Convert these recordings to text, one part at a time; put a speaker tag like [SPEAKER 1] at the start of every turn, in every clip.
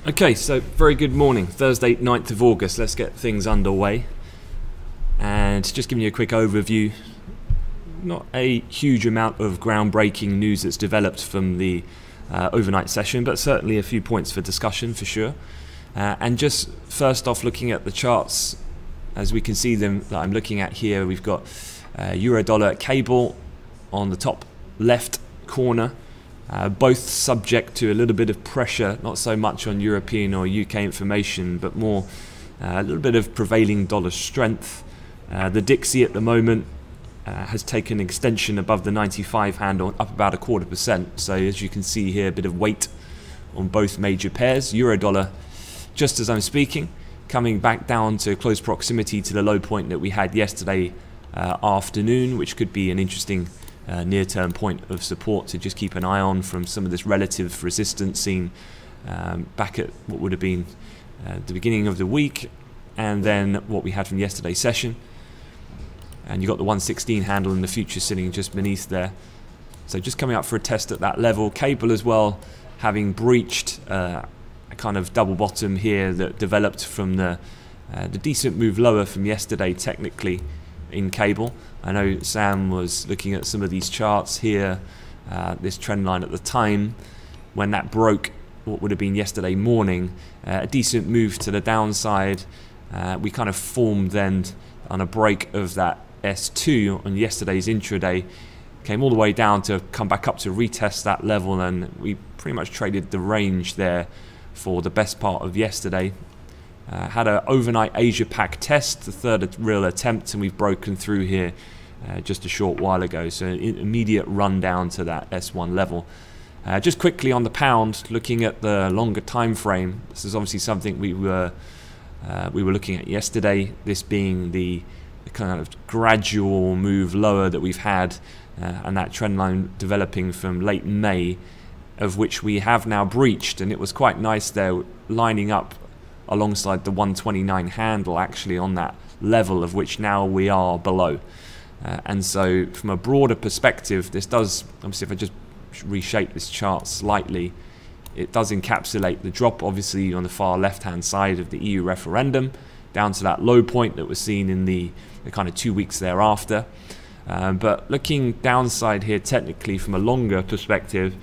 [SPEAKER 1] Okay, so very good morning, Thursday 9th of August. Let's get things underway. And just giving you a quick overview, not a huge amount of groundbreaking news that's developed from the overnight session, but certainly a few points for discussion for sure. And just first off, looking at the charts, as we can see them that I'm looking at here, we've got euro-dollar cable on the top left corner. Both subject to a little bit of pressure, not so much on European or UK information, but more a little bit of prevailing dollar strength. The Dixie at the moment has taken extension above the 95 handle, up about 0.25%. So as you can see here, a bit of weight on both major pairs. Euro-dollar, just as I'm speaking, coming back down to close proximity to the low point that we had yesterday afternoon, which could be an interesting near-term point of support to just keep an eye on from some of this relative resistance seen back at what would have been the beginning of the week, and then what we had from yesterday's session. And you got the 116 handle in the future sitting just beneath there. So just coming up for a test at that level. Cable as well, having breached a kind of double bottom here that developed from the decent move lower from yesterday technically in cable. I know Sam was looking at some of these charts here, this trend line at the time when that broke what would have been yesterday morning, a decent move to the downside. We kind of formed then on a break of that S2 on yesterday's intraday, came all the way down to come back up to retest that level, and we pretty much traded the range there for the best part of yesterday. Had an overnight Asia Pac test, the third real attempt, and we've broken through here just a short while ago. So an immediate run down to that S1 level. Just quickly on the pound, looking at the longer time frame. This is obviously something we were looking at yesterday. This being the kind of gradual move lower that we've had, and that trend line developing from late May, of which we have now breached, and it was quite nice there, lining up alongside the 129 handle actually on that level, of which now we are below. And so from a broader perspective, this does, obviously if I just reshape this chart slightly, it does encapsulate the drop obviously on the far left hand side of the EU referendum down to that low point that was seen in the kind of 2 weeks thereafter. But looking downside here technically from a longer perspective,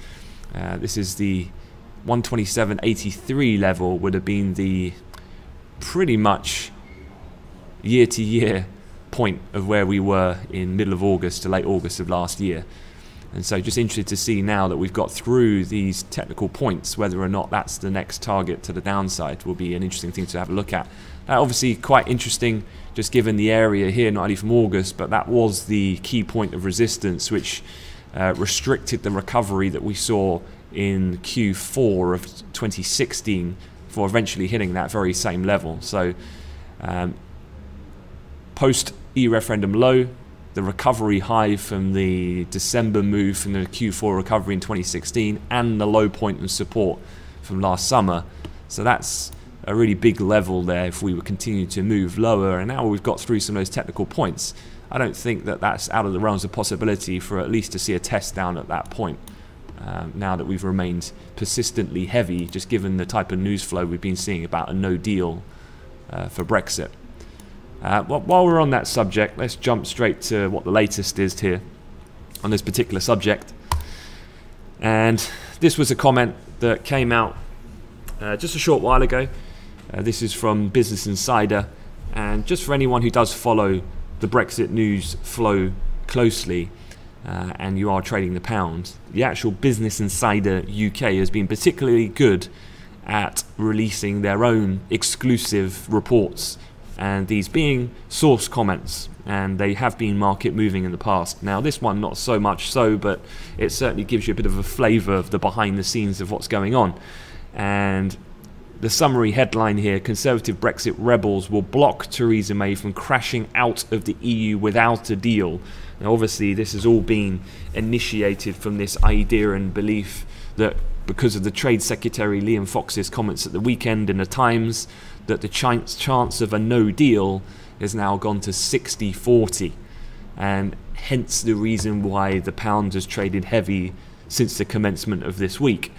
[SPEAKER 1] this is the 127.83 level, would have been the pretty much year-to-year point of where we were in middle of August to late August of last year. And so just interested to see now that we've got through these technical points, whether or not that's the next target to the downside will be an interesting thing to have a look at. Obviously quite interesting just given the area here, not only from August, but that was the key point of resistance which restricted the recovery that we saw in Q4 of 2016 for eventually hitting that very same level. So post e-referendum low, the recovery high from the December move from the Q4 recovery in 2016, and the low point of support from last summer. So that's a really big level there if we were continuing to move lower, and now we've got through some of those technical points. I don't think that that's out of the realms of possibility for at least to see a test down at that point. Now that we've remained persistently heavy, just given the type of news flow we've been seeing about a no deal for Brexit. While we're on that subject, let's jump straight to what the latest is here on this particular subject. And this was a comment that came out just a short while ago. This is from Business Insider, and just for anyone who does follow the Brexit news flow closely, and you are trading the pound, the actual Business Insider UK has been particularly good at releasing their own exclusive reports, and these being source comments, and they have been market moving in the past. Now this one not so much so, but it certainly gives you a bit of a flavour of the behind the scenes of what's going on. And the summary headline here: Conservative Brexit rebels will block Theresa May from crashing out of the EU without a deal. Now obviously this has all been initiated from this idea and belief that because of the Trade Secretary Liam Fox's comments at the weekend in the Times, that the chance of a no deal has now gone to 60-40, and hence the reason why the pound has traded heavy since the commencement of this week.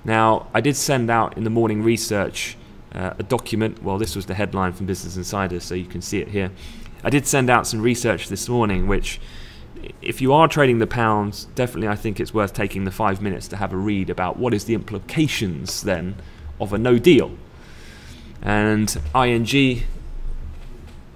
[SPEAKER 1] Now, I did send out in the morning research a document. Well, this was the headline from Business Insider, so you can see it here. I did send out some research this morning, which, if you are trading the pounds, definitely I think it's worth taking the 5 minutes to have a read about what is the implications then of a no deal. And ING,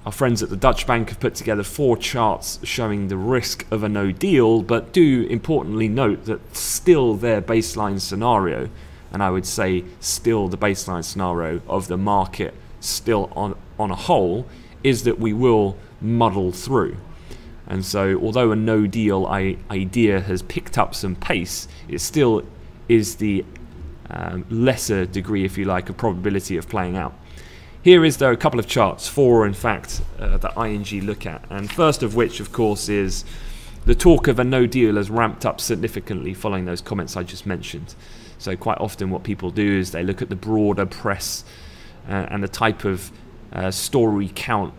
[SPEAKER 1] our friends at the Dutch Bank, have put together 4 charts showing the risk of a no deal, but do importantly note that still their baseline scenario, and I would say still the baseline scenario of the market still on a whole, is that we will muddle through. And so although a no deal idea has picked up some pace, it still is the lesser degree, if you like, of probability of playing out. Here is, though, a couple of charts, 4 in fact, that ING look at. And first of which, of course, is the talk of a no deal has ramped up significantly following those comments I just mentioned. So quite often what people do is they look at the broader press and the type of story count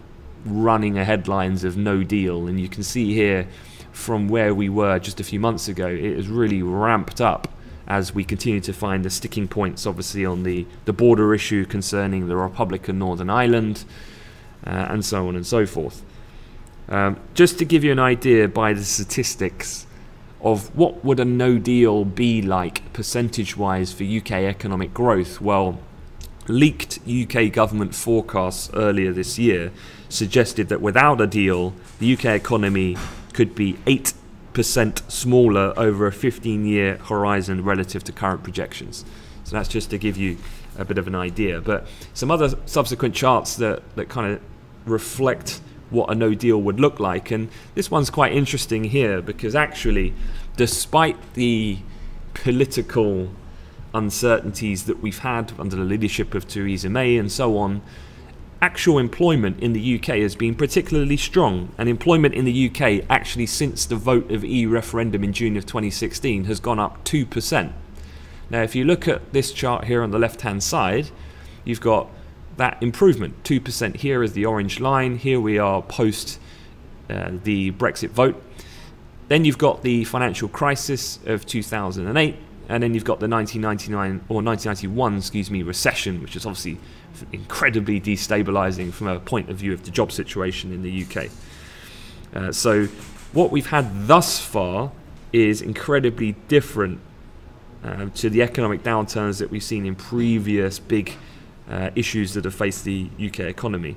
[SPEAKER 1] running headlines of no deal. And you can see here from where we were just a few months ago, it has really ramped up as we continue to find the sticking points, obviously, on the border issue concerning the Republic of Northern Ireland, and so on and so forth. Just to give you an idea by the statistics of what would a no deal be like percentage-wise for UK economic growth, well, leaked UK government forecasts earlier this year suggested that without a deal, the UK economy could be 8% smaller over a 15-year horizon relative to current projections. So that's just to give you a bit of an idea. But some other subsequent charts that kind of reflect what a no deal would look like. And this one's quite interesting here because actually, despite the political uncertainties that we've had under the leadership of Theresa May and so on, actual employment in the UK has been particularly strong, and employment in the UK actually since the vote of EU referendum in June of 2016 has gone up 2%. Now if you look at this chart here on the left hand side, you've got that improvement. 2% here is the orange line. Here we are post the Brexit vote. Then you've got the financial crisis of 2008, and then you've got the 1991 recession, which is obviously incredibly destabilizing from a point of view of the job situation in the UK. So what we've had thus far is incredibly different to the economic downturns that we've seen in previous big issues that have faced the UK economy.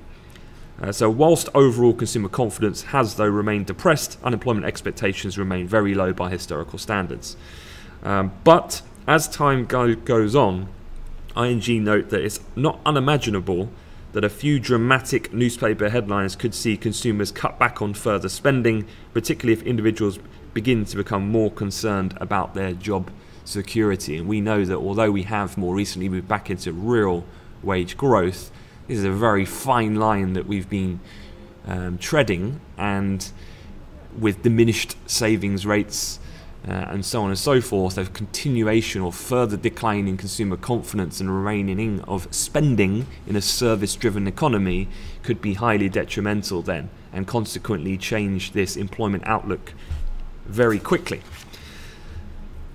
[SPEAKER 1] So whilst overall consumer confidence has, though, remained depressed, unemployment expectations remain very low by historical standards. But as time goes on, ING note that it's not unimaginable that a few dramatic newspaper headlines could see consumers cut back on further spending, particularly if individuals begin to become more concerned about their job security. And we know that although we have more recently moved back into real wage growth, this is a very fine line that we've been treading, and with diminished savings rates and so on and so forth, a continuation or further decline in consumer confidence and remaining of spending in a service-driven economy could be highly detrimental then, and consequently change this employment outlook very quickly.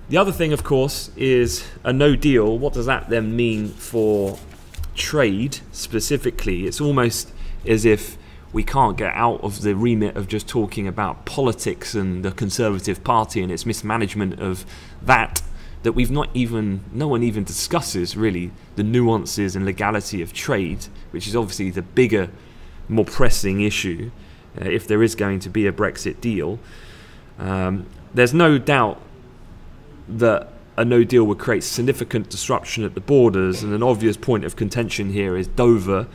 [SPEAKER 1] The other thing, of course, is a no deal. What does that then mean for trade specifically? It's almost as if we can't get out of the remit of just talking about politics and the Conservative Party and its mismanagement of that we've no one even discusses really the nuances and legality of trade, which is obviously the bigger, more pressing issue if there is going to be a Brexit deal. There's no doubt that a no deal would create significant disruption at the borders, and an obvious point of contention here is Dover,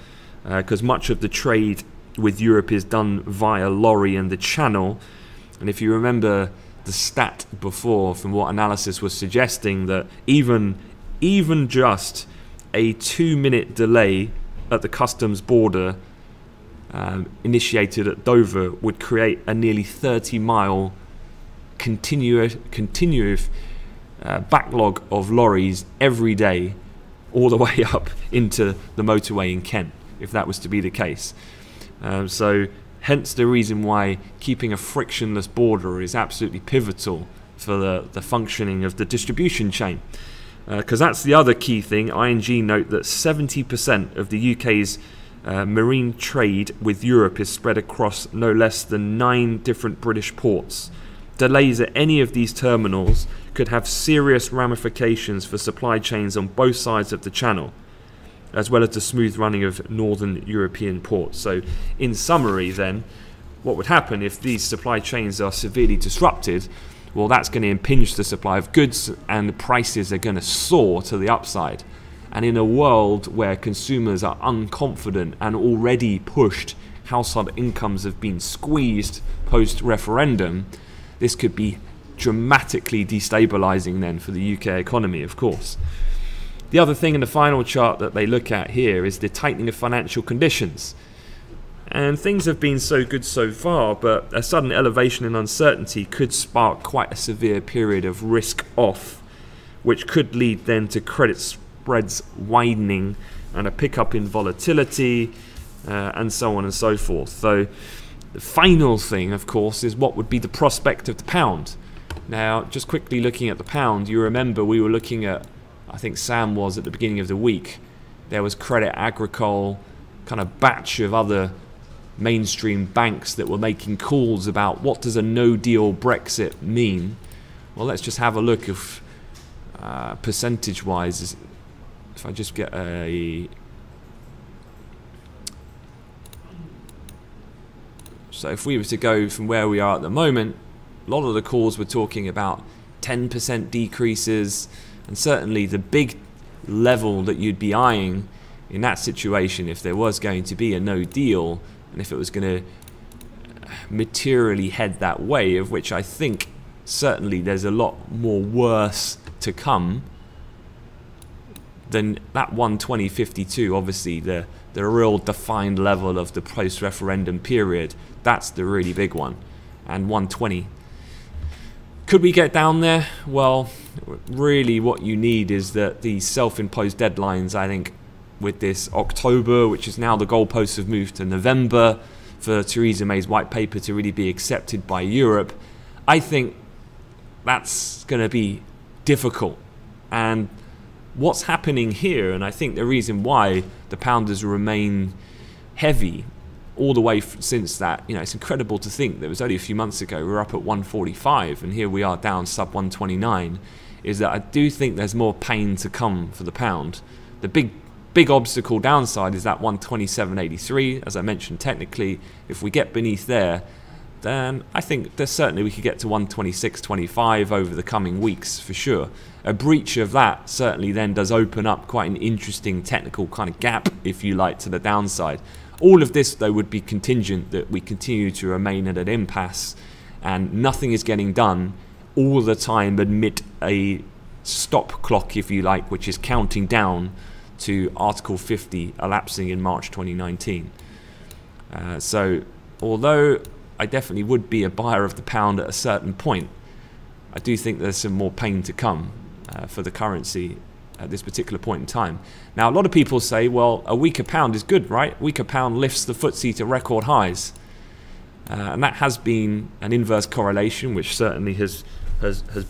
[SPEAKER 1] because much of the trade with Europe is done via lorry and the Channel. And if you remember the stat before from what analysis was suggesting, that even just a 2-minute delay at the customs border initiated at Dover would create a nearly 30-mile continuous backlog of lorries every day all the way up into the motorway in Kent, if that was to be the case. So hence the reason why keeping a frictionless border is absolutely pivotal for the functioning of the distribution chain. because that's the other key thing. ING note that 70% of the UK's marine trade with Europe is spread across no less than 9 different British ports. Delays at any of these terminals could have serious ramifications for supply chains on both sides of the channel, as well as the smooth running of northern European ports. So in summary then, what would happen if these supply chains are severely disrupted? Well, that's going to impinge the supply of goods, and the prices are going to soar to the upside. And in a world where consumers are unconfident and already pushed, household incomes have been squeezed post-referendum, this could be dramatically destabilizing then for the UK economy, of course. The other thing in the final chart that they look at here is the tightening of financial conditions. And things have been so good so far, but a sudden elevation in uncertainty could spark quite a severe period of risk off, which could lead then to credit spreads widening and a pickup in volatility, and so on and so forth. So the final thing, of course, is what would be the prospect of the pound. Now, just quickly looking at the pound, you remember we were looking at, I think Sam was at the beginning of the week, there was Credit Agricole, kind of batch of other mainstream banks that were making calls about what does a no-deal Brexit mean. Well, let's just have a look if percentage-wise, if I just get a... So if we were to go from where we are at the moment, a lot of the calls were talking about 10% decreases, and certainly the big level that you'd be eyeing in that situation if there was going to be a no deal, and if it was going to materially head that way, of which I think certainly there's a lot more worse to come, then that 120.52, obviously the real defined level of the post-referendum period, that's the really big one. And 120. Could we get down there? Well, really what you need is that these self-imposed deadlines, I think, with this October, which is now the goalposts have moved to November for Theresa May's white paper to really be accepted by Europe, I think that's going to be difficult. And what's happening here, and I think the reason why the pound has remained heavy all the way since that, you know, it's incredible to think that it was only a few months ago we were up at 145 and here we are down sub 129, is that I do think there's more pain to come for the pound. The big obstacle downside is that 127.83, as I mentioned. Technically, if we get beneath there, then I think there's certainly we could get to 126.25 over the coming weeks for sure. A breach of that certainly then does open up quite an interesting technical kind of gap, if you like, to the downside. All of this, though, would be contingent that we continue to remain at an impasse and nothing is getting done all the time amid a stop clock, if you like, which is counting down to Article 50 elapsing in March 2019. So although I definitely would be a buyer of the pound at a certain point, I do think there's some more pain to come for the currency at this particular point in time. Now, a lot of people say, well, a weaker pound is good, right? Weaker pound lifts the FTSE to record highs. And that has been an inverse correlation, which certainly has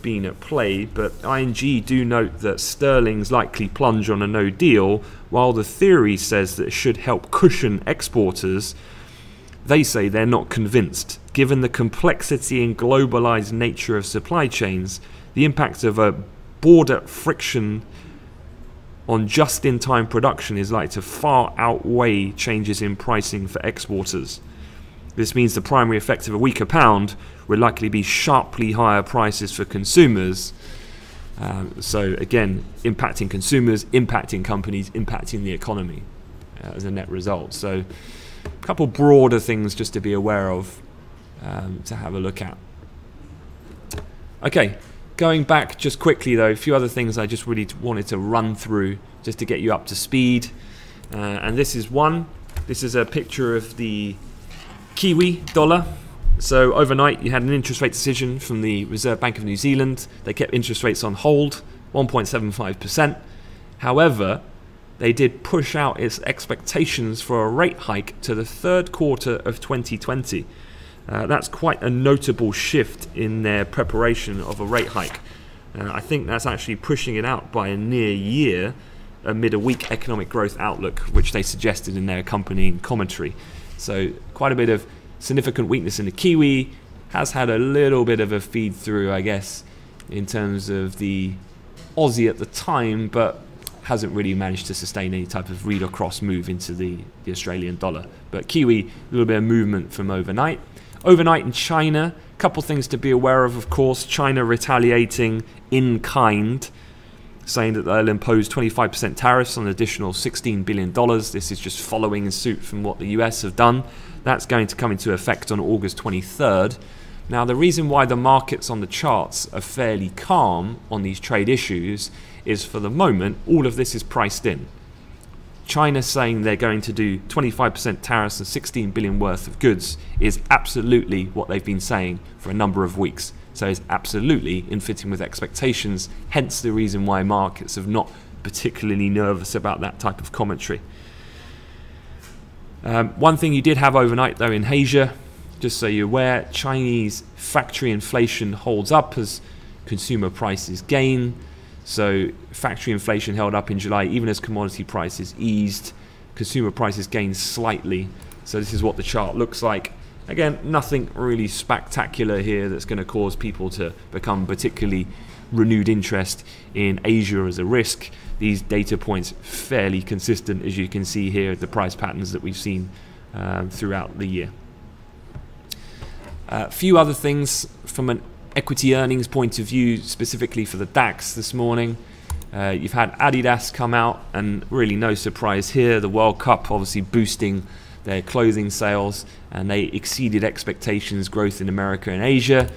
[SPEAKER 1] been at play. But ING do note that sterling's likely plunge on a no deal, while the theory says that it should help cushion exporters. They say they're not convinced. Given the complexity and globalized nature of supply chains, the impact of a border friction on just-in-time production is likely to far outweigh changes in pricing for exporters. This means the primary effect of a weaker pound will likely be sharply higher prices for consumers. So again, impacting consumers, impacting companies, impacting the economy as a net result. So a couple broader things just to be aware of, to have a look at. Okay, going back just quickly though, a few other things I just really wanted to run through just to get you up to speed. And this is one. This is a picture of the Kiwi dollar. So overnight you had an interest rate decision from the Reserve Bank of New Zealand. They kept interest rates on hold, 1.75%. However, they did push out its expectations for a rate hike to the third quarter of 2020. That's quite a notable shift in their preparation of a rate hike. I think that's actually pushing it out by a near year amid a weak economic growth outlook, which they suggested in their accompanying commentary. So quite a bit of significant weakness in the Kiwi. Has had a little bit of a feed through, I guess, in terms of the Aussie at the time, but hasn't really managed to sustain any type of read across move into the Australian dollar. But Kiwi, a little bit of movement from overnight. Overnight in China, a couple things to be aware of course. China retaliating in kind, saying that they'll impose 25% tariffs on an additional $16 billion. This is just following in suit from what the US have done. That's going to come into effect on August 23rd. Now, the reason why the markets on the charts are fairly calm on these trade issues is, for the moment, all of this is priced in. China saying they're going to do 25% tariffs and 16 billion worth of goods is absolutely what they've been saying for a number of weeks. So it's absolutely in fitting with expectations, hence the reason why markets are not particularly nervous about that type of commentary. One thing you did have overnight though in Asia, just so you're aware, Chinese factory inflation holds up as consumer prices gain. So factory inflation held up in July even as commodity prices eased. Consumer prices gained slightly. So this is what the chart looks like. Again, nothing really spectacular here that's going to cause people to become particularly renewed interest in Asia as a risk. These data points fairly consistent, as you can see here, the price patterns that we've seen throughout the year. A few other things from an equity earnings point of view, specifically for the DAX this morning. You've had Adidas come out, and really no surprise here. The World Cup obviously boosting their clothing sales, and they exceeded expectations, growth in America and Asia.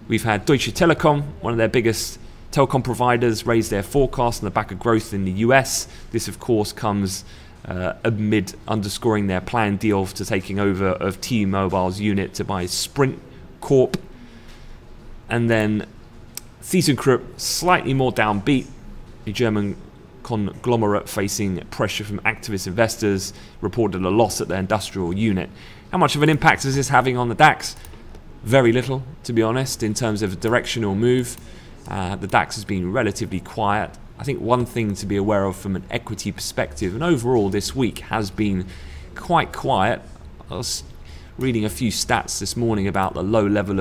[SPEAKER 1] We've had Deutsche Telekom, one of their biggest telecom providers, raise their forecast on the back of growth in the US. This of course comes amid underscoring their planned deal to taking over of T-Mobile's unit to buy Sprint Corp. And then ThyssenKrupp, slightly more downbeat. The German conglomerate facing pressure from activist investors reported a loss at their industrial unit. How much of an impact is this having on the DAX? Very little, to be honest, in terms of a directional move. The DAX has been relatively quiet. I think one thing to be aware of from an equity perspective, and overall this week has been quite quiet. I was reading a few stats this morning about the low level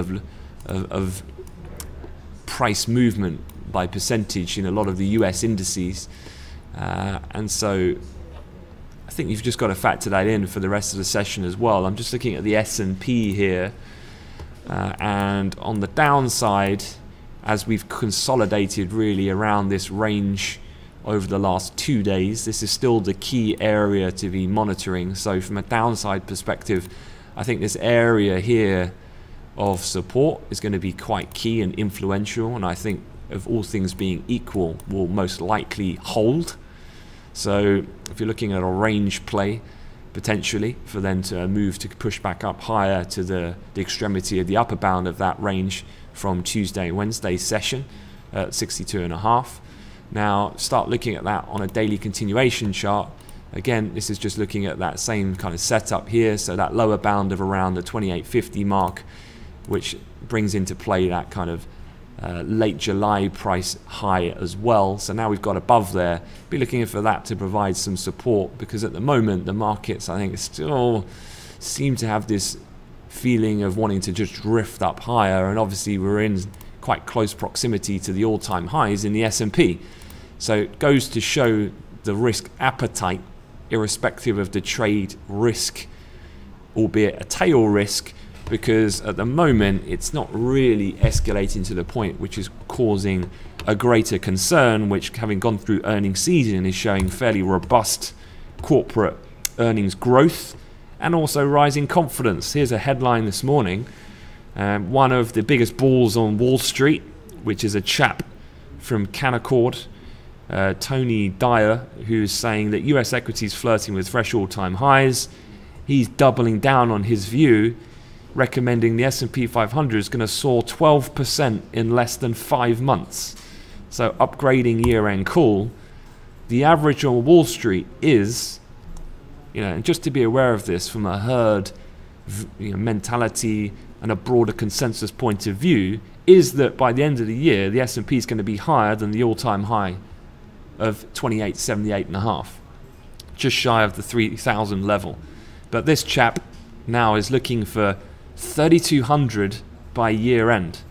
[SPEAKER 1] of price movement by percentage in a lot of the US indices, and so I think you've just got to factor that in for the rest of the session as well. I'm just looking at the S&P here, and on the downside, as we've consolidated really around this range over the last 2 days, this is still the key area to be monitoring. So from a downside perspective, I think this area here of support is going to be quite key and influential, and I think, of all things being equal, will most likely hold. So if you're looking at a range play potentially for them to move to push back up higher to the extremity of the upper bound of that range from Tuesday and Wednesday session at 62.5. Now start looking at that on a daily continuation chart. Again, this is just looking at that same kind of setup here, so that lower bound of around the 28.50 mark, which brings into play that kind of late July price high as well. So now we've got above there. Be looking for that to provide some support, because at the moment the markets, I think, still seem to have this feeling of wanting to just drift up higher, and obviously we're in quite close proximity to the all-time highs in the S&P. So it goes to show the risk appetite, irrespective of the trade risk, albeit a tail risk, because at the moment it's not really escalating to the point which is causing a greater concern, which, having gone through earnings season, is showing fairly robust corporate earnings growth and also rising confidence. Here's a headline this morning. One of the biggest bulls on Wall Street, which is a chap from Canaccord, Tony Dyer, who's saying that US equities flirting with fresh all-time highs. He's doubling down on his view, recommending the S&P 500 is going to soar 12% in less than 5 months. So upgrading year-end call. The average on Wall Street is, and just to be aware of this from a herd mentality and a broader consensus point of view, is that by the end of the year, the S&P is going to be higher than the all-time high of 2878.5, just shy of the 3,000 level. But this chap now is looking for 3,200 by year end.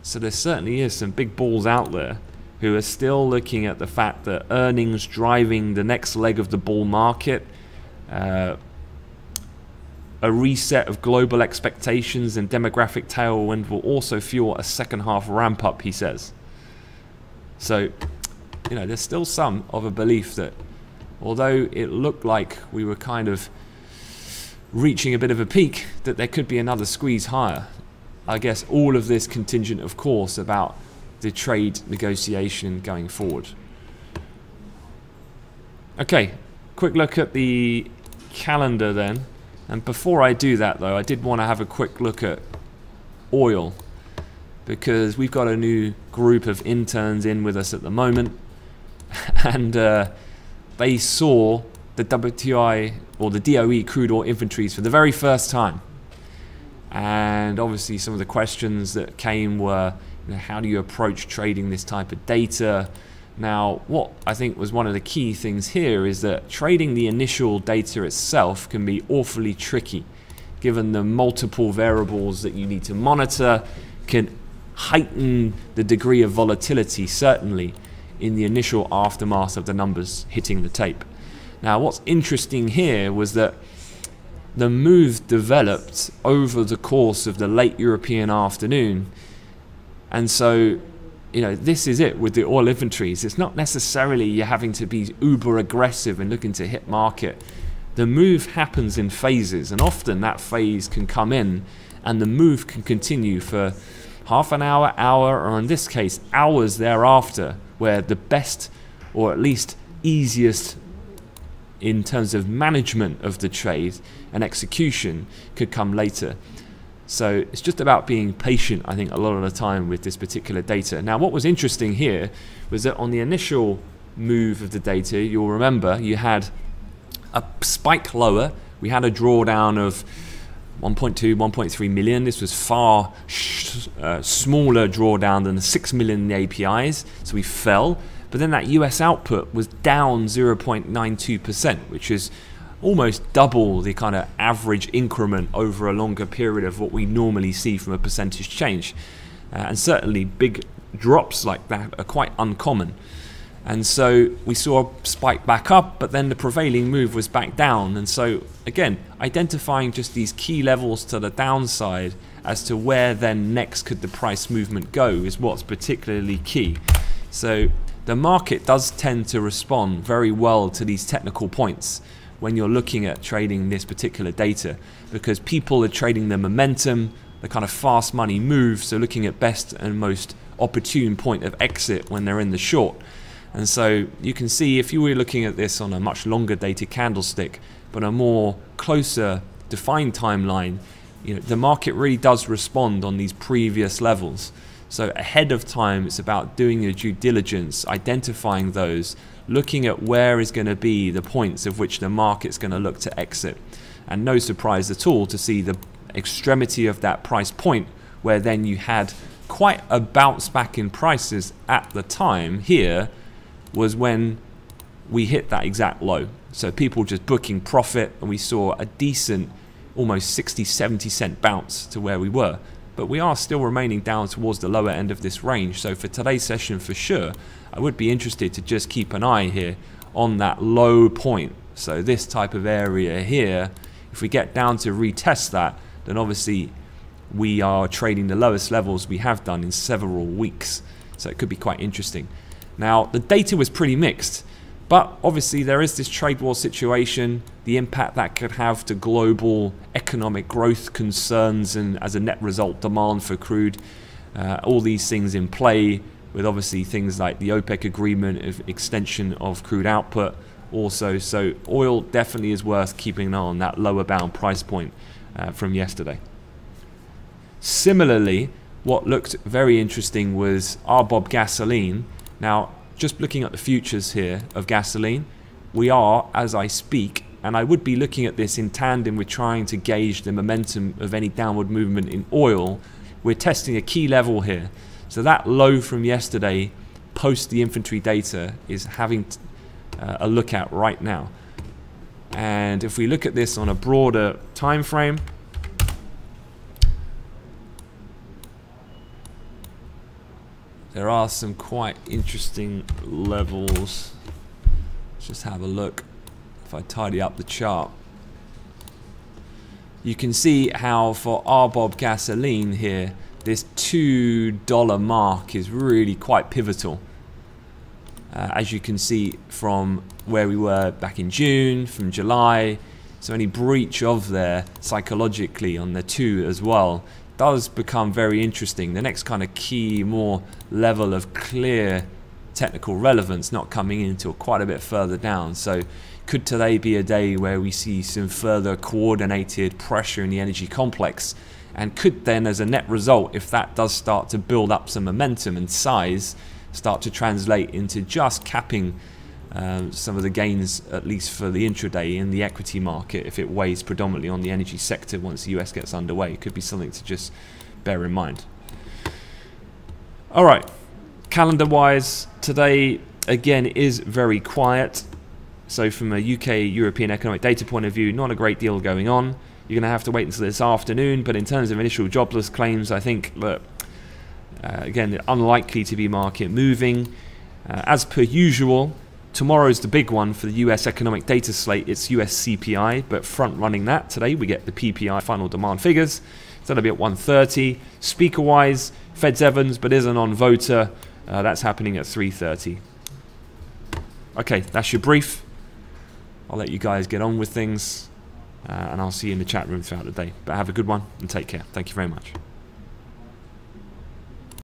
[SPEAKER 1] So there certainly is some big balls out there who are still looking at the fact that earnings driving the next leg of the bull market, a reset of global expectations and demographic tailwind will also fuel a second half ramp up, he says. So, you know, there's still some of a belief that although it looked like we were kind of reaching a bit of a peak, that there could be another squeeze higher. I guess all of this contingent, of course, about the trade negotiation going forward. Okay, quick look at the calendar then. And before I do that though, I did want to have a quick look at oil, because we've got a new group of interns in with us at the moment, and they saw the WTI or the DOE crude oil inventories for the very first time. And obviously some of the questions that came were, you know, how do you approach trading this type of data? Now, what I think was one of the key things here is that trading the initial data itself can be awfully tricky, given the multiple variables that you need to monitor, can heighten the degree of volatility, certainly in the initial aftermath of the numbers hitting the tape. Now, what's interesting here was that the move developed over the course of the late European afternoon, and so, you know, this is it with the oil inventories. It's not necessarily you're having to be uber aggressive and looking to hit market. The move happens in phases, and often that phase can come in and the move can continue for half an hour, or in this case, hours thereafter, where the best, or at least easiest in terms of management of the trade and execution, could come later. So it's just about being patient, I think, a lot of the time with this particular data. Now, what was interesting here was that on the initial move of the data, you'll remember you had a spike lower. We had a drawdown of 1.2, 1.3 million. This was far smaller drawdown than the 6 million in the APIs, so we fell. But then that US output was down 0.92%, which is almost double the kind of average increment over a longer period of what we normally see from a percentage change. And certainly big drops like that are quite uncommon. And so we saw a spike back up, but then the prevailing move was back down. And so again, identifying just these key levels to the downside as to where then next could the price movement go is what's particularly key. So the market does tend to respond very well to these technical points when you're looking at trading this particular data, because people are trading the momentum, the kind of fast money move, so looking at best and most opportune point of exit when they're in the short. And so you can see, if you were looking at this on a much longer dated candlestick, but a more closer defined timeline, you know, the market really does respond on these previous levels. So ahead of time, it's about doing your due diligence, identifying those, looking at where is going to be the points of which the market's going to look to exit. And no surprise at all to see the extremity of that price point, where then you had quite a bounce back in prices at the time here, was when we hit that exact low. So people just booking profit, and we saw a decent almost 60-70 cent bounce to where we were. But we are still remaining down towards the lower end of this range. So for today's session, for sure, I would be interested to just keep an eye here on that low point. So this type of area here, if we get down to retest that, then obviously we are trading the lowest levels we have done in several weeks. So it could be quite interesting. Now, the data was pretty mixed, but obviously there is this trade war situation, the impact that could have to global economic growth concerns, and as a net result, demand for crude. All these things in play, with obviously things like the OPEC agreement of extension of crude output also. So oil definitely is worth keeping an eye on that lower bound price point from yesterday. Similarly, what looked very interesting was RBOB gasoline. Now, just looking at the futures here of gasoline, we are, as I speak, and I would be looking at this in tandem with trying to gauge the momentum of any downward movement in oil, we're testing a key level here. So that low from yesterday, post the inventory data, is having a look at right now. And if we look at this on a broader time frame, there are some quite interesting levels. Let's just have a look. If I tidy up the chart, you can see how for RBOB gasoline here, this $2 mark is really quite pivotal. As you can see from where we were back in June, from July, so any breach of there psychologically on the 2 as well does become very interesting. The next kind of key, more level of clear technical relevance not coming in until quite a bit further down. So could today be a day where we see some further coordinated pressure in the energy complex? And could then, as a net result, if that does start to build up some momentum and size, start to translate into just capping some of the gains, at least for the intraday in the equity market, if it weighs predominantly on the energy sector once the US gets underway. It could be something to just bear in mind. All right, calendar-wise, today again is very quiet. So from a UK European economic data point of view, not a great deal going on. You're going to have to wait until this afternoon, but in terms of initial jobless claims, I think that again, unlikely to be market moving. As per usual, tomorrow's the big one for the US economic data slate. It's US CPI, but front running that today, we get the PPI final demand figures. So that'll be at 1:30. Speaker-wise, Fed's Evans, but is a non-voter. That's happening at 3:30. Okay, that's your brief. I'll let you guys get on with things, and I'll see you in the chat room throughout the day. But have a good one and take care. Thank you very much.